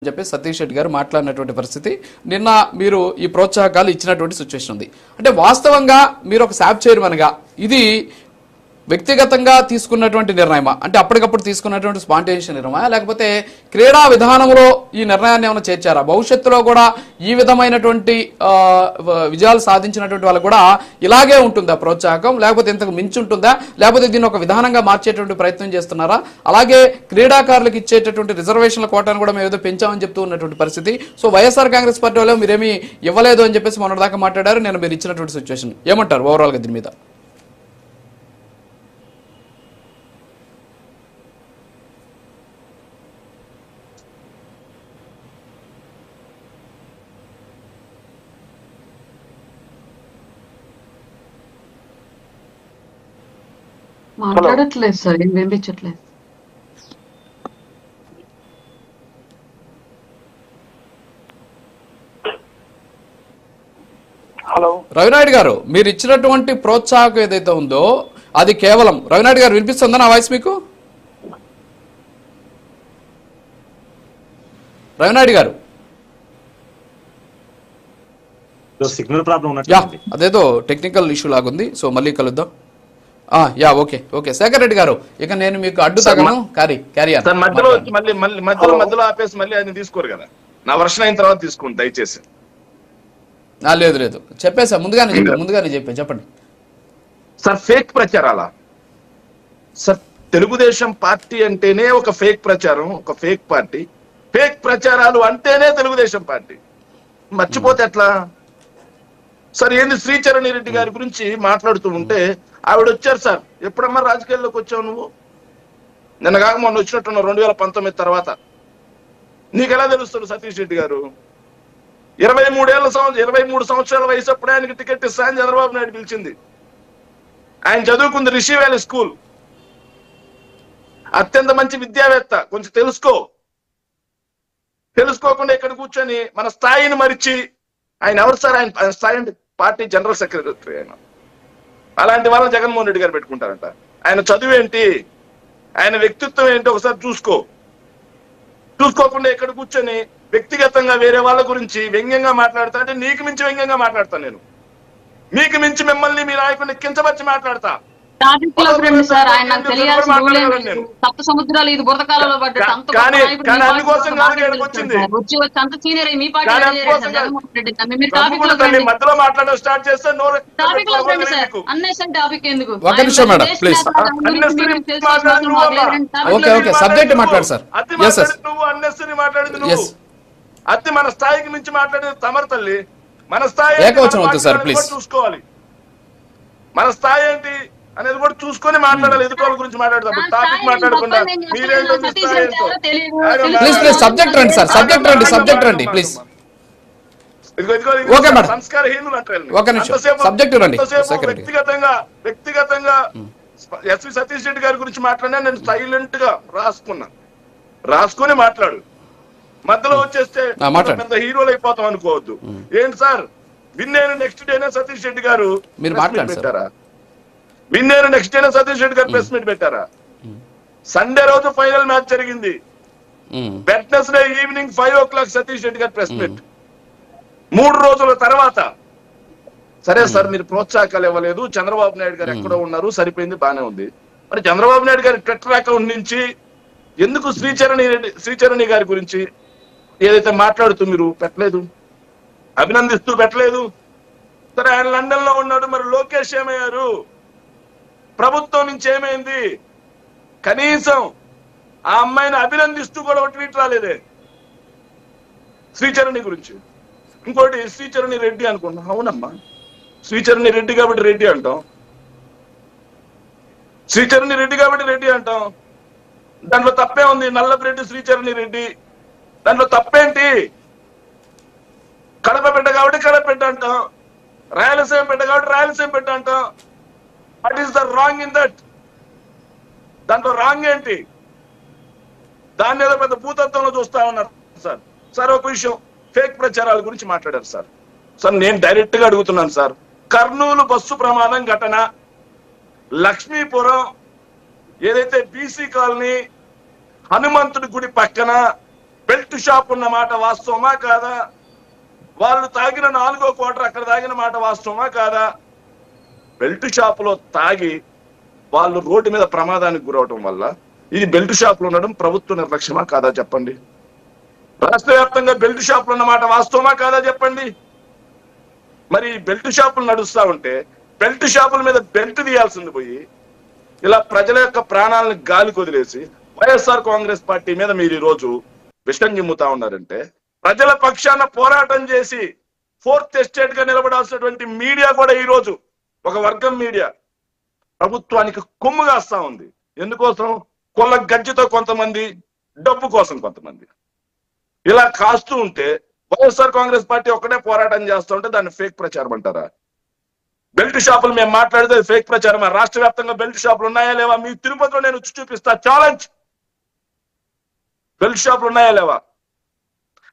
చెప్పి సతీష్ రెడ్డి గారు మాట్లాడినటువంటి పరిస్థితి. నిన్న మీరు ఈ ప్రోత్సాహకాలు ఇచ్చినటువంటి సిచ్యువేషన్ ఉంది. అంటే వాస్తవంగా మీరు ఒక శాప్ చైర్మన్గా ఇది వ్యక్తిగతంగా తీసుకున్నటువంటి నిర్ణయమా, అంటే అప్పటికప్పుడు తీసుకున్నటువంటి స్పాంటేనియస్ నిర్ణయమా, లేకపోతే క్రీడా విధానంలో ఈ నిర్ణయాన్ని ఏమైనా చేర్చారా? భవిష్యత్తులో కూడా ఈ విధమైనటువంటి విజయాలు సాధించినటువంటి వాళ్ళు కూడా ఇలాగే ఉంటుందా ప్రోత్సాహకం, లేకపోతే ఇంతకు మించి ఉంటుందా, లేకపోతే దీన్ని ఒక విధానంగా మార్చేటువంటి ప్రయత్నం చేస్తున్నారా? అలాగే క్రీడాకారులకు ఇచ్చేటటువంటి రిజర్వేషన్ల కోటాను కూడా మేము ఏదో పెంచామని చెప్తూ ఉన్నటువంటి పరిస్థితి. సో వైఎస్ఆర్ కాంగ్రెస్ పార్టీ వాళ్ళు మీరేమీ ఇవ్వలేదు అని చెప్పేసి మొన్నటిదాకా మాట్లాడారు. నేను మీరు ఇచ్చినటువంటి సిచ్యువేషన్ ఏమంటారు ఓవరాల్గా దీని మీద? మాట్లాడట్లేదు సార్, ఏం వినిపించట్లేదు. హలో రవినాయుడు గారు, మీరు ఇచ్చినటువంటి ప్రోత్సాహకం ఏదైతే ఉందో అది కేవలం రవినాయుడు గారు వినిపిస్తుందా నా వాయిస్ మీకు? రవినాయుడు గారు సిగ్నల్ ప్రాబ్లం అదేదో టెక్నికల్ ఇష్యూ లాగుంది. సో మళ్ళీ కలుద్దాం. ఓకే ఓకే శేఖర్ రెడ్డి గారు, ఇక నేను మీకు అడ్డు తగను. మధ్యలో ఆపేసి మళ్ళీ ఆయన తీసుకోరు కదా, నా వర్షం అయిన తర్వాత తీసుకోండి దయచేసి. లేదు లేదు చెప్పేసా, ముందుగానే చెప్పండి సార్. ఫేక్ ప్రచారాలా సార్? తెలుగుదేశం పార్టీ అంటేనే ఒక ఫేక్ ప్రచారం, ఒక ఫేక్ పార్టీ. ఫేక్ ప్రచారాలు అంటేనే తెలుగుదేశం పార్టీ. మర్చిపోతే ఎట్లా సార్? ఏంది శ్రీచరణి రెడ్డి గారి గురించి మాట్లాడుతూ ఉంటే ఆవిడ వచ్చారు సార్. ఎప్పుడమ్మా రాజకీయాల్లోకి వచ్చావు నువ్వు? నిన్న కాక మొన్న వచ్చినట్టున్నావు 2019 తర్వాత. నీకెలా తెలుస్తుంది సతీష్ రెడ్డి గారు? 23 సంవత్సరాల వయసు అప్పుడే ఆయనకి టికెట్ ఇస్తాయని చంద్రబాబు నాయుడు పిలిచింది. ఆయన చదువుకుంది రిషి వ్యాలీ స్కూల్. అత్యంత మంచి విద్యావేత్త. కొంచెం తెలుసుకోకుండా ఇక్కడ కూర్చొని మన స్థాయిని మరిచి, ఆయన ఎవరు సార్? ఆయన స్థాయి పార్టీ జనరల్ సెక్రటరీ. ఆయన అలాంటి వాళ్ళని జగన్మోహన్ రెడ్డి గారు పెట్టుకుంటారంట. ఆయన చదువు ఏంటి, ఆయన వ్యక్తిత్వం ఏంటి ఒకసారి చూసుకోకుండా ఇక్కడ కూర్చొని వ్యక్తిగతంగా వేరే వాళ్ళ గురించి వ్యంగ్యంగా మాట్లాడతా అంటే నీకు మించి వ్యంగ్యంగా మాట్లాడతా నేను. మీకు మించి మిమ్మల్ని మీ నాయకుడిని కించపరిచి మాట్లాడతా. సప్త సముద్రాలు ఇది బురదకాలలో పడ్డట్టు మధ్యలో మాట్లాడడం స్టార్ట్ చేస్తే అతి మన స్థాయికి మించి మాట్లాడేది తమరు తల్లి. మన స్థాయి చూసుకోవాలి. మన స్థాయి ఏంటి అనేది కూడా చూసుకొని మాట్లాడాలి. ఎదుటి గురించి మాట్లాడతాం, టాపిక్ మాట్లాడకుండా సంస్కారహీనులు వ్యక్తిగతంగా ఎస్వి సతీష్ రెడ్డి గారి గురించి మాట్లాడినా నేను సైలెంట్ గా రాసుకొని మాట్లాడు. మధ్యలో వచ్చేస్తే పెద్ద హీరోలు అయిపోతాం అనుకోవద్దు. ఏంటి సార్ విన్నేరు నెక్స్ట్ డేనే సతీష్ రెడ్డి గారు పెట్టారా? విన్నేరు నెక్స్ట్ డేనే సతీష్ రెడ్డి గారు ప్రెస్ మీట్ పెట్టారా? సండే రోజు ఫైనల్ మ్యాచ్ జరిగింది. Wednesday evening 5 o'clock Satish Reddy గారు ప్రెస్ మీట్. 3 రోజుల తర్వాత సరే సార్ మీరు ప్రోత్సాహకాలు ఇవ్వలేదు, చంద్రబాబు నాయుడు గారు ఎక్కడో ఉన్నారు, సరిపోయింది, బానే ఉంది. మరి చంద్రబాబు నాయుడు గారి ట్విట్టర్ అకౌంట్ నుంచి ఎందుకు శ్రీచరణి గారి గురించి ఏదైతే మాట్లాడుతూ మీరు పెట్టలేదు, అభినందిస్తూ పెట్టలేదు? సరే ఆయన లండన్ లో ఉన్నాడు, మరి లోకేష్ ఏమయ్యారు? ప్రభుత్వం నుంచి ఏమైంది? కనీసం ఆ అమ్మాయిని అభినందిస్తూ కూడా ఒక ట్వీట్ రాలేదే శ్రీచరణి గురించి. ఇంకోటి శ్రీచరణి రెడ్డి అనుకున్నాం. అవునమ్మా, శ్రీచరణి రెడ్డి కాబట్టి రెడ్డి అంటాం. శ్రీచరణి రెడ్డి కాబట్టి రెడ్డి అంటాం. దాంట్లో తప్పే ఉంది? నల్లపురెడ్డి శ్రీచరణి రెడ్డి, దాంట్లో తప్పేంటి? కడప బిడ్డ కాబట్టి కడప బిడ్డ అంటాం, రాయలసీమ బిడ్డ కాబట్టి రాయలసీమ బిడ్డ అంటాం. What is the wrong in that? దాంట్లో రాంగ్ ఏంటి? దాన్ని ఏదో పెద్ద భూతత్వంలో చూస్తా ఉన్నారు సార్. సార్ ఒక విషయం, ఫేక్ ప్రచారాల గురించి మాట్లాడారు సార్. నేను డైరెక్ట్ గా అడుగుతున్నాను సార్. కర్నూలు బస్సు ప్రమాదం ఘటన, లక్ష్మీపురం ఏదైతే బీసీ కాలనీ హనుమంతుడి గుడి పక్కన బెల్ట్ షాప్ ఉన్న మాట వాస్తవమా కాదా? వాళ్ళు తాగిన 4వ క్వార్టర్ అక్కడ తాగిన మాట వాస్తవమా కాదా? బెల్ట్ షాపులో తాగి వాళ్ళు రోడ్డు మీద ప్రమాదానికి గురవటం వల్ల ఇది బెల్ట్ షాపులు ఉండడం ప్రభుత్వ నిర్లక్ష్యమా కాదా చెప్పండి? రాష్ట్ర వ్యాప్తంగా బెల్ట్ షాపులు ఉన్నమాట వాస్తవమా కాదా చెప్పండి? మరి బెల్ట్ షాపులు నడుస్తా ఉంటే బెల్ట్ షాపుల మీద బెల్ట్ తీయాల్సింది పోయి ఇలా ప్రజల యొక్క ప్రాణాలను గాలి కొదిలేసి వైఎస్ఆర్ కాంగ్రెస్ పార్టీ మీద మీరు ఈ రోజు విషం జిమ్ముతా ఉన్నారంటే, ప్రజల పక్షాన పోరాటం చేసి 4th ఎస్టేట్ గా నిలబడాల్సినటువంటి మీడియా కూడా ఈ రోజు ఒక వర్గం మీడియా ప్రభుత్వానికి కొమ్ము కాస్తా ఉంది. ఎందుకోసం? కొల్ల గజ్జితో కొంతమంది, డబ్బు కోసం కొంతమంది. ఇలా కాస్తూ ఉంటే వైఎస్ఆర్ కాంగ్రెస్ పార్టీ ఒక్కటే పోరాటం చేస్తూ ఉంటే దాన్ని ఫేక్ ప్రచారం అంటారా? బెల్ట్ షాపులు మేము మాట్లాడితే ఫేక్ ప్రచారమా? రాష్ట్ర వ్యాప్తంగా బెల్ట్ షాపులు ఉన్నాయా లేవా? మీ తిరుపతిలో నేను చూపిస్తా, ఛాలెంజ్. బెల్ట్ షాపులు ఉన్నాయా లేవా?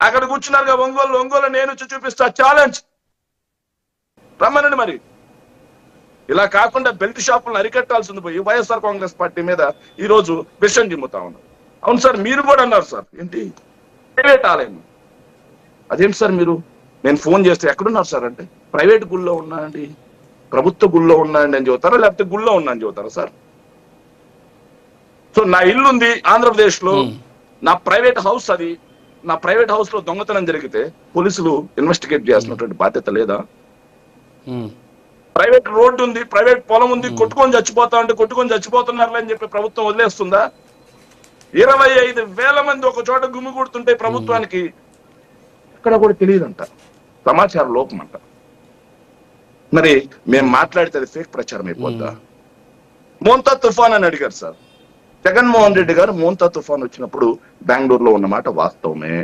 అక్కడ కూర్చున్నారుగా ఒంగోలు నేను చూపిస్తా, ఛాలెంజ్. రమ్మనండి. మరి ఇలా కాకుండా బెల్ట్ షాపులను అరికట్టాల్సింది పోయి వైఎస్ఆర్ కాంగ్రెస్ పార్టీ మీద ఈ రోజు విషం జిమ్ముతా ఉన్నారు. అవును సార్, మీరు కూడా అన్నారు సార్, ఏంటి ప్రైవేట్ ఆలయం. అదేంటి సార్ మీరు? నేను ఫోన్ చేస్తే ఎక్కడున్నారు సార్ అంటే, ప్రైవేట్ గుళ్ళో ఉన్నా అండి, ప్రభుత్వ గుళ్ళో ఉన్నా అండి అని చెబుతారా, లేకపోతే గుళ్ళో ఉన్నా అని చెబుతారా సార్? సో నా ఇల్లు ఉంది ఆంధ్రప్రదేశ్ లో, నా ప్రైవేట్ హౌస్ అది. నా ప్రైవేట్ హౌస్ లో దొంగతనం జరిగితే పోలీసులు ఇన్వెస్టిగేట్ చేయాల్సినటువంటి బాధ్యత లేదా? ప్రైవేట్ రోడ్డు ఉంది, ప్రైవేట్ పొలం ఉంది, కొట్టుకొని చచ్చిపోతా ఉంటే కొట్టుకొని చచ్చిపోతున్నారు అని చెప్పి ప్రభుత్వం వదిలేస్తుందా? 25,000 మంది ఒక చోట గుమిగూడుతుంటే ప్రభుత్వానికి ఇక్కడ కూడా తెలియదంట, సమాచార లోపం అంట. మరి మేము మాట్లాడితే అది ఫేక్ ప్రచారం అయిపోద్దా? మోంతా తుఫాన్ అని అడిగారు సార్. జగన్మోహన్ రెడ్డి గారు మోంతా తుఫాన్ వచ్చినప్పుడు బెంగళూరులో ఉన్నమాట వాస్తవమే.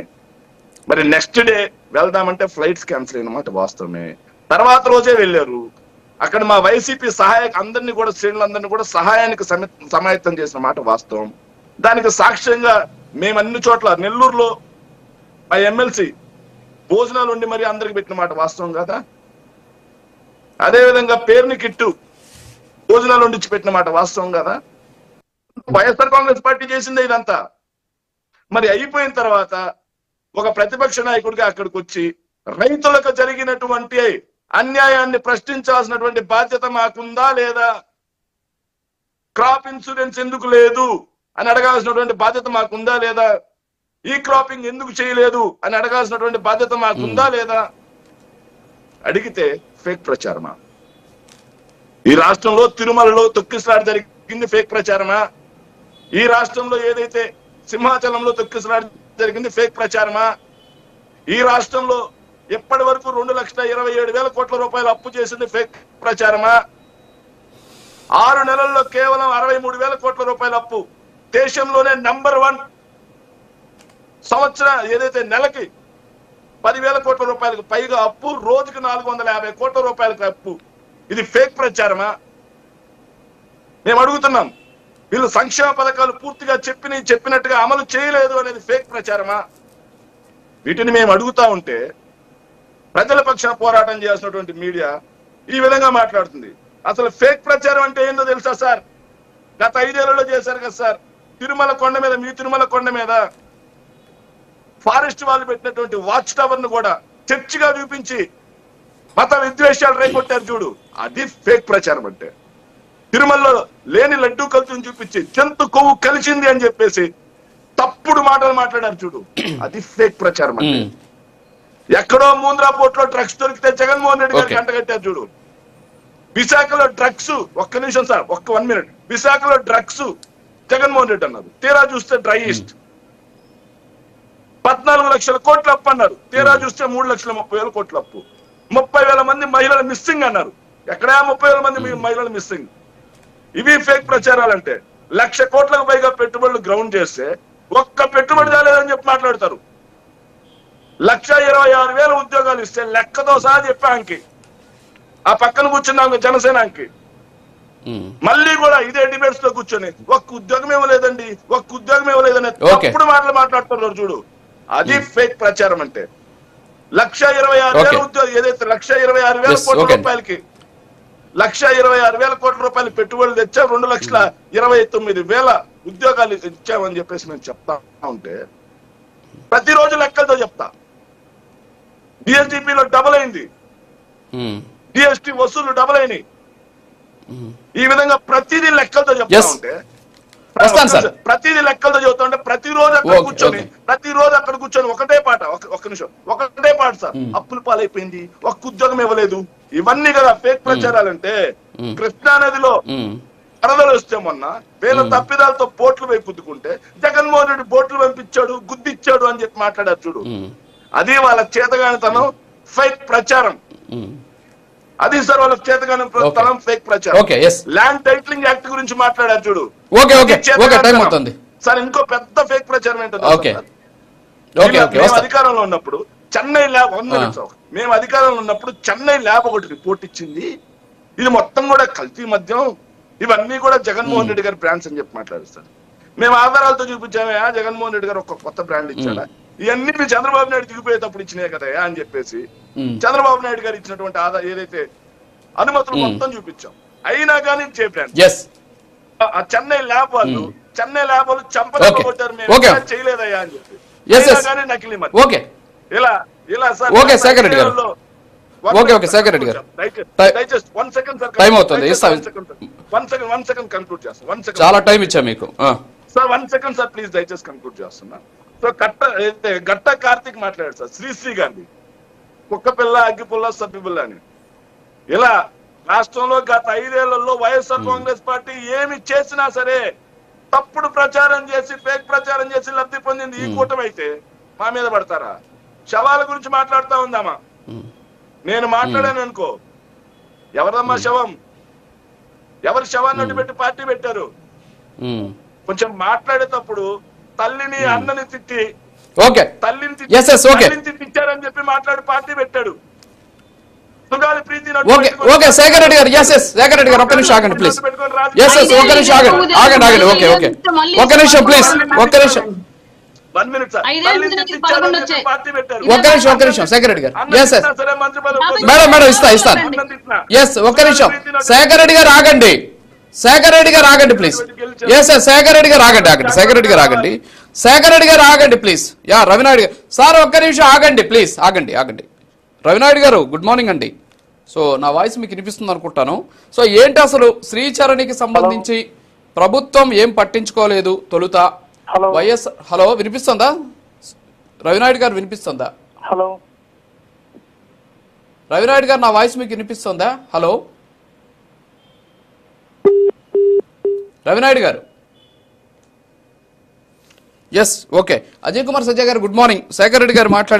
మరి నెక్స్ట్ డే వెళ్దామంటే ఫ్లైట్స్ క్యాన్సిల్ అయిన మాట వాస్తవమే. తర్వాత రోజే వెళ్ళారు. అక్కడ మా వైసీపీ అందరినీ కూడా శ్రేణులందరినీ కూడా సహాయానికి సమాయత్తం చేసిన మాట వాస్తవం. దానికి సాక్ష్యంగా మేము అన్ని చోట్ల నెల్లూరులో మా ఎమ్మెల్సీ భోజనాలు ఉండి మరి అందరికి పెట్టిన మాట వాస్తవం కదా? అదేవిధంగా పేరుని కిట్టు భోజనాలు వండించి పెట్టిన మాట వాస్తవం కదా? వైఎస్ఆర్ కాంగ్రెస్ పార్టీ చేసిందే ఇదంతా. మరి అయిపోయిన తర్వాత ఒక ప్రతిపక్ష నాయకుడిగా అక్కడికి వచ్చి రైతులకు జరిగినటువంటి అన్యాయాన్ని ప్రశ్నించాల్సినటువంటి బాధ్యత మాకుందా లేదా? క్రాప్ ఇన్సూరెన్స్ ఎందుకు లేదు అని అడగాల్సినటువంటి బాధ్యత మాకుందా లేదా? ఈ క్రాపింగ్ ఎందుకు చేయలేదు అని అడగాల్సినటువంటి బాధ్యత మాకుందా లేదా? అడిగితే ఫేక్ ప్రచారమా? ఈ రాష్ట్రంలో తిరుమలలో తొక్కిసలాట జరిగింది ఫేక్ ప్రచారమా? ఈ రాష్ట్రంలో ఏదైతే సింహాచలంలో తొక్కిసలాట జరిగింది ఫేక్ ప్రచారమా? ఈ రాష్ట్రంలో ఎప్పటి వరకు 2,27,000 కోట్ల రూపాయలు అప్పు చేసింది ఫేక్ ప్రచారమా? 6 నెలల్లో కేవలం 63,000 కోట్ల రూపాయల అప్పు. దేశంలోనే నంబర్ 1. సంవత్సరం ఏదైతే నెలకి 10,000 కోట్ల రూపాయలకు పైగా అప్పు, రోజుకి 450 కోట్ల రూపాయలకు అప్పు. ఇది ఫేక్ ప్రచారమా? మేము అడుగుతున్నాం. వీళ్ళు సంక్షేమ పథకాలు పూర్తిగా చెప్పినట్టుగా అమలు చేయలేదు అనేది ఫేక్ ప్రచారమా? వీటిని మేము అడుగుతా ఉంటే ప్రజల పక్షాన పోరాటం చేయాల్సినటువంటి మీడియా ఈ విధంగా మాట్లాడుతుంది. అసలు ఫేక్ ప్రచారం అంటే ఏందో తెలుసా సార్? గత 5 ఏళ్లలో చేశారు కదా సార్. తిరుమల కొండ మీద, మీ తిరుమల కొండ మీద ఫారెస్ట్ వాళ్ళు పెట్టినటువంటి వాచ్ టవర్ ను కూడా చర్చిగా చూపించి మత విద్వేషాలు రేకొట్టారు చూడు, అది ఫేక్ ప్రచారం. అంటే తిరుమలలో లేని లడ్డూ కల్తుని చూపించి జంతు కొవ్వు కలిసింది అని చెప్పేసి తప్పుడు మాటలు మాట్లాడారు చూడు, అది ఫేక్ ప్రచారం. అంటే ఎక్కడో మూంద్రా పోర్ట్ లో డ్రగ్స్ దొరికితే జగన్మోహన్ రెడ్డి గారికి అంటగట్టారు చూడు. విశాఖలో డ్రగ్స్, ఒక్క నిమిషం సార్, 1 మినిట్. విశాఖలో డ్రగ్స్ జగన్మోహన్ రెడ్డి అన్నారు, తీరా చూస్తే డ్రై ఈస్ట్. 14 లక్షల కోట్ల అప్పు అన్నారు, తీరా చూస్తే 3,30,000 కోట్ల అప్పు. 30,000 మంది మహిళలు మిస్సింగ్ అన్నారు, ఎక్కడా 30,000 మంది మహిళలు మిస్సింగ్. ఇవి ఫేక్ ప్రచారాలు. అంటే 1,00,000 కోట్లకు పైగా పెట్టుబడులు గ్రౌండ్ చేస్తే ఒక్క పెట్టుబడి రాలేదని చెప్పి మాట్లాడతారు. 1,26,000 ఉద్యోగాలు ఇస్తే లెక్కతో సహా చెప్పాంకి ఆ పక్కన కూర్చున్నాం జనసేనకి. మళ్ళీ కూడా ఇదే డిబేట్స్ లో కూర్చొని ఒక్క ఉద్యోగం ఇవ్వలేదండి, ఒక్క ఉద్యోగం ఇవ్వలేదని తప్పుడు మాటలు మాట్లాడుతున్నారు చూడు, అది ఫేక్ ప్రచారం. అంటే 1,26,000 ఉద్యోగం ఏదైతే 1,26,000 కోట్ల రూపాయలకి 1,26,000 కోట్ల రూపాయలు పెట్టుబడులు తెచ్చా, 2,29,000 ఉద్యోగాలు ఇచ్చామని చెప్పేసి మేము చెప్తా ఉంటే ప్రతిరోజు లెక్కలతో చెప్తా. డిఎస్డిపిలో డబుల్ అయింది, డిఎస్టి వసూలు డబుల్ అయినాయి. ఈ విధంగా ప్రతిదీ లెక్కలతో చెప్తా ఉంటే, ప్రతిదీ లెక్కలతో చెబుతా ఉంటే ప్రతిరోజు అక్కడ కూర్చొని ఒకటే పాట, ఒక్క నిమిషం, ఒకటే పాట సార్, అప్పుల పాలైపోయింది, ఒక్క ఉద్యోగం ఇవ్వలేదు. ఇవన్నీ కదా ఫేక్ ప్రచారాలంటే. కృష్ణానదిలో వరదలు వస్తే మొన్న వేల తప్పిదాలతో బోట్లు వైపు గుద్దుకుంటే జగన్మోహన్ రెడ్డి బోట్లు పంపించాడు, గుద్దిచ్చాడు అని చెప్పి మాట్లాడారు చూడు. అది వాళ్ళ చేతగానితనం, ఫేక్ ప్రచారం. అది సార్ వాళ్ళ చేతగాని తనం, ఫేక్ ప్రచారం. ల్యాండ్ టైటిలింగ్ యాక్ట్ గురించి మాట్లాడారు చూడు. సార్ ఇంకో పెద్ద ఫేక్ ప్రచారం ఏంటంటే, మేము అధికారంలో ఉన్నప్పుడు చెన్నై ల్యాబ్, మేము అధికారంలో ఉన్నప్పుడు చెన్నై ల్యాబ్ ఒకటి రిపోర్ట్ ఇచ్చింది, ఇది మొత్తం కూడా కల్తీ మద్యం, ఇవన్నీ కూడా జగన్మోహన్ రెడ్డి గారి బ్రాండ్స్ అని చెప్పి మాట్లాడుస్తారు. మేము ఆధారాలతో చూపించామే, జగన్మోహన్ రెడ్డి గారు ఒక కొత్త బ్రాండ్ ఇచ్చాడా, ఇవన్నీ మీ చంద్రబాబు నాయుడు దిగిపోయేటప్పుడు ఇచ్చినాయి కదా అని చెప్పేసి చంద్రబాబు నాయుడు గారు ఇచ్చినటువంటి ఆధార్ ఏదైతే అనుమతులు మొత్తం చూపించాం. అయినా కానీ చెన్నై ల్యాబ్ వాళ్ళు చంపలు కొట్టారు, మేము చేయలేదయ్యా అని చెప్పి. కానీ నకిలీ మద్యం ఇలా ఇలా సార్ చాలా టైం ఇచ్చా మీకు సార్. 1 సెకండ్ సార్ ప్లీజ్, దయచేసి కన్క్లూడ్ చేస్తున్నా. సో గట్ట కార్తిక్ మాట్లాడాడు సార్, శ్రీశ్రీ గాంధీ కుక్క పిల్ల, అగ్గి పుల్ల, సబ్బి పుల్ల అని. ఇలా రాష్ట్రంలో గత 5 ఏళ్లలో వైఎస్ఆర్ కాంగ్రెస్ పార్టీ ఏమి చేసినా సరే తప్పుడు ప్రచారం చేసి, ఫేక్ ప్రచారం చేసి లబ్ధి పొందింది ఈ కూటమి. అయితే మా మీద పడతారా? శవాల గురించి మాట్లాడుతా ఉందామా? నేను మాట్లాడాను అనుకో, ఎవరమ్మా శవం, ఎవరి శవాన్ని అడ్డు పెట్టి పార్టీ పెట్టారు? కొంచెం మాట్లాడేటప్పుడు తల్లిని, అన్నని తిట్టి, తల్లిని తిట్టారని చెప్పి మాట్లాడి పార్టీ పెట్టాడు. సుగాలి ప్రీతి శేఖర్ రెడ్డి గారు, శేఖర్ రెడ్డి గారు ఒక్క నిమిషం ఆగండి ప్లీజ్. ఒక్క నిమిషం ఆగండి. ఒక్క నిమిషం ప్లీజ్, ఒక్క నిమిషం. 1 మినిట్ సార్. ఒక్క నిమిషం శేఖర్ రెడ్డి గారు. మేడం ఇస్తాను. ఒక్క నిమిషం శేఖర్ రెడ్డి గారు ఆగండి. శేఖర్ రెడ్డి గారు ఆగండి ప్లీజ్. శేఖర్ రెడ్డి గారు ఆగండి. శేఖర్ రెడ్డి గారు ఆగండి ప్లీజ్. రవినాయుడు గారు సార్ ఒక్క నిమిషం ఆగండి ప్లీజ్. ఆగండి. రవినాయుడు గారు గుడ్ మార్నింగ్ అండి. సో నా వాయిస్ మీకు వినిపిస్తుంది అనుకుంటాను. సో ఏంటి అసలు శ్రీచరణికి సంబంధించి ప్రభుత్వం ఏం పట్టించుకోలేదు తొలుత. వైఎస్ హలో వినిపిస్తుందా? రవినాయుడు గారు వినిపిస్తుందా? హలో రవినాయుడు గారు, నా వాయిస్ మీకు వినిపిస్తుందా? హలో రవినాయుడు గారు. ఓకే. అజయ్ కుమార్ సజ్జా గారు గుడ్ మార్నింగ్. శేఖర్ రెడ్డి గారు మాట్లాడి